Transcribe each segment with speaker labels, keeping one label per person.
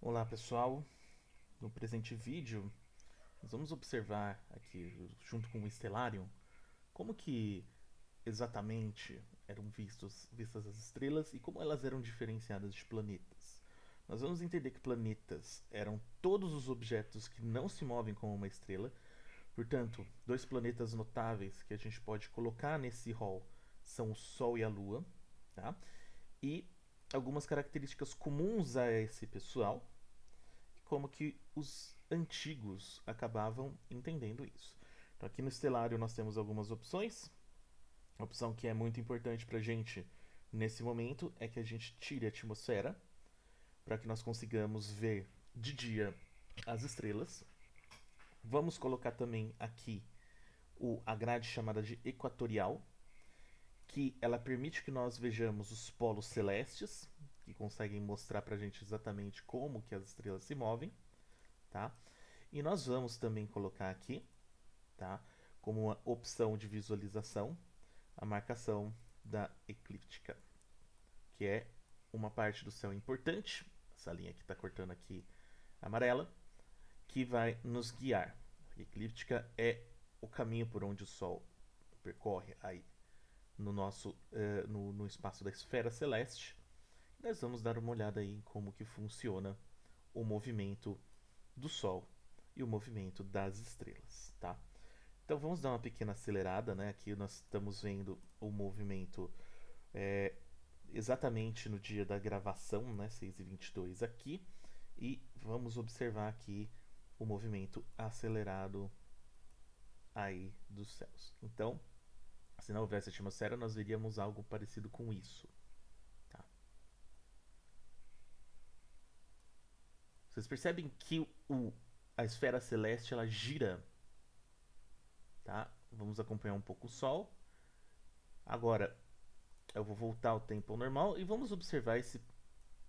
Speaker 1: Olá pessoal, no presente vídeo nós vamos observar aqui, junto com o Stellarium, como que exatamente eram vistas as estrelas e como elas eram diferenciadas de planetas. Nós vamos entender que planetas eram todos os objetos que não se movem como uma estrela, portanto, dois planetas notáveis que a gente pode colocar nesse rol são o Sol e a Lua, tá? E algumas características comuns a esse pessoal, como que os antigos acabavam entendendo isso. Então, aqui no Estelário nós temos algumas opções. A opção que é muito importante para a gente nesse momento é que a gente tire a atmosfera para que nós consigamos ver de dia as estrelas. Vamos colocar também aqui a grade chamada de equatorial, que ela permite que nós vejamos os polos celestes, que conseguem mostrar para a gente exatamente como que as estrelas se movem, tá? E nós vamos também colocar aqui, tá, como uma opção de visualização, a marcação da eclíptica, que é uma parte do céu importante, essa linha que está cortando aqui amarela, que vai nos guiar. A eclíptica é o caminho por onde o Sol percorre aí no nosso no espaço da esfera celeste. Nós vamos dar uma olhada aí em como que funciona o movimento do Sol e o movimento das estrelas, tá? Então vamos dar uma pequena acelerada, né? Aqui nós estamos vendo o movimento exatamente no dia da gravação, né? 6h22 aqui. E vamos observar aqui o movimento acelerado aí dos céus. Então, se não houvesse atmosfera, nós veríamos algo parecido com isso. Tá? Vocês percebem que a esfera celeste ela gira. Tá? Vamos acompanhar um pouco o Sol. Agora, eu vou voltar ao tempo ao normal e vamos observar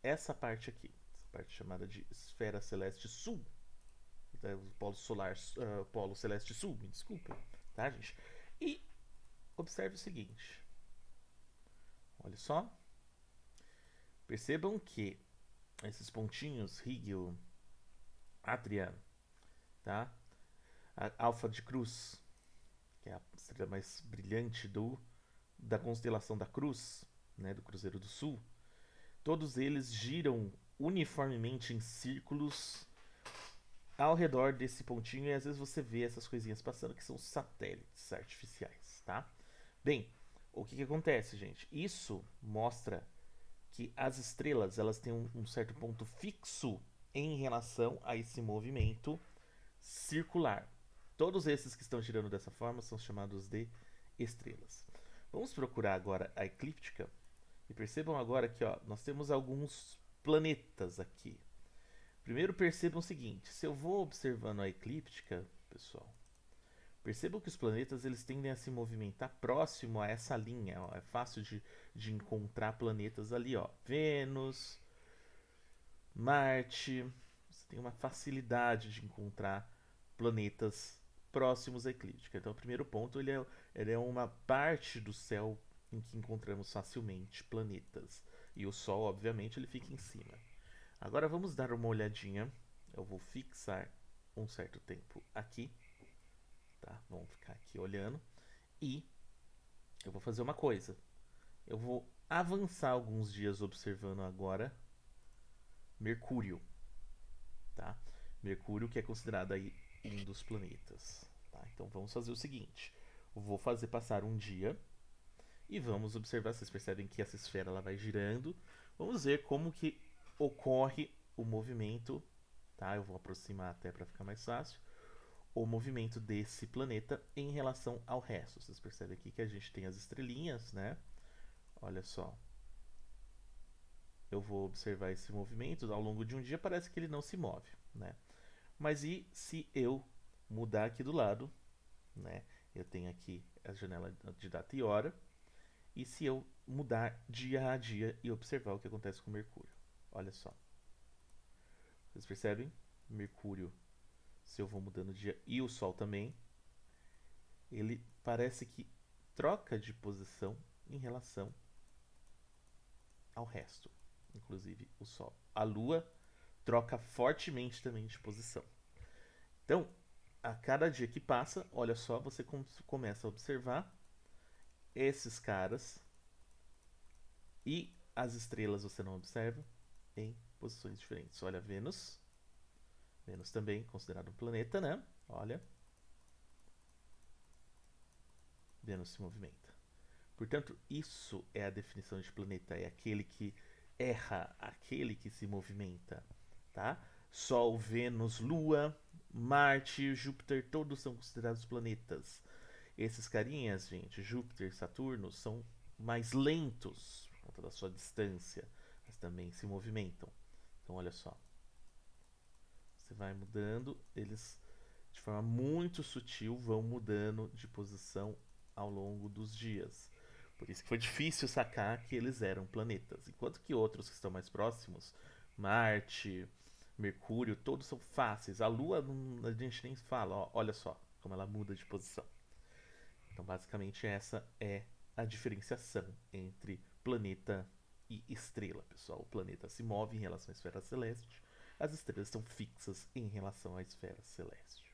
Speaker 1: essa parte aqui. Essa parte chamada de esfera celeste sul. O polo solar, polo celeste sul, me desculpa. Tá, gente? E observe o seguinte. Olha só. Percebam que esses pontinhos, Rigel, Atria, tá? A Alfa de Cruz, que é a estrela mais brilhante da constelação da Cruz, né, do Cruzeiro do Sul, todos eles giram uniformemente em círculos ao redor desse pontinho e às vezes você vê essas coisinhas passando que são satélites artificiais, tá? Bem, o que acontece, gente? Isso mostra que as estrelas elas têm um certo ponto fixo em relação a esse movimento circular. Todos esses que estão girando dessa forma são chamados de estrelas. Vamos procurar agora a eclíptica e percebam agora que ó, nós temos alguns planetas aqui. Primeiro percebam o seguinte, se eu vou observando a eclíptica, pessoal, percebam que os planetas eles tendem a se movimentar próximo a essa linha. Ó. É fácil de encontrar planetas ali. Ó. Vênus, Marte. Você tem uma facilidade de encontrar planetas próximos à eclíptica. Então, o primeiro ponto ele é uma parte do céu em que encontramos facilmente planetas. E o Sol, obviamente, ele fica em cima. Agora vamos dar uma olhadinha. Eu vou fixar um certo tempo aqui. Tá? Vamos ficar aqui olhando. E eu vou fazer uma coisa. Eu vou avançar alguns dias observando agora Mercúrio. Tá? Mercúrio que é considerado aí um dos planetas. Tá? Então vamos fazer o seguinte. Eu vou fazer passar um dia e vamos observar. Vocês percebem que essa esfera ela vai girando. Vamos ver como que ocorre o movimento. Tá? Eu vou aproximar até para ficar mais fácil. O movimento desse planeta em relação ao resto. Vocês percebem aqui que a gente tem as estrelinhas, né? Olha só. Eu vou observar esse movimento ao longo de um dia, parece que ele não se move, né? Mas e se eu mudar aqui do lado, né? Eu tenho aqui a janela de data e hora. E se eu mudar dia a dia e observar o que acontece com Mercúrio? Olha só. Vocês percebem? Mercúrio, se eu vou mudando o dia e o Sol também, ele parece que troca de posição em relação ao resto, inclusive o Sol. A Lua troca fortemente também de posição. Então, a cada dia que passa, olha só, você começa a observar esses caras e as estrelas você não observa em posições diferentes. Olha Vênus. Vênus também considerado um planeta, né? Olha. Vênus se movimenta. Portanto, isso é a definição de planeta. É aquele que erra, aquele que se movimenta, tá? Sol, Vênus, Lua, Marte, Júpiter, todos são considerados planetas. Esses carinhas, gente, Júpiter, Saturno, são mais lentos por conta da sua distância, mas também se movimentam. Então, olha só. Você vai mudando, eles de forma muito sutil vão mudando de posição ao longo dos dias. Por isso que foi difícil sacar que eles eram planetas. Enquanto que outros que estão mais próximos, Marte, Mercúrio, todos são fáceis. A Lua a gente nem fala, ó, olha só como ela muda de posição. Então, basicamente, essa é a diferenciação entre planeta e estrela, pessoal. O planeta se move em relação à esfera celeste, as estrelas estão fixas em relação à esfera celeste.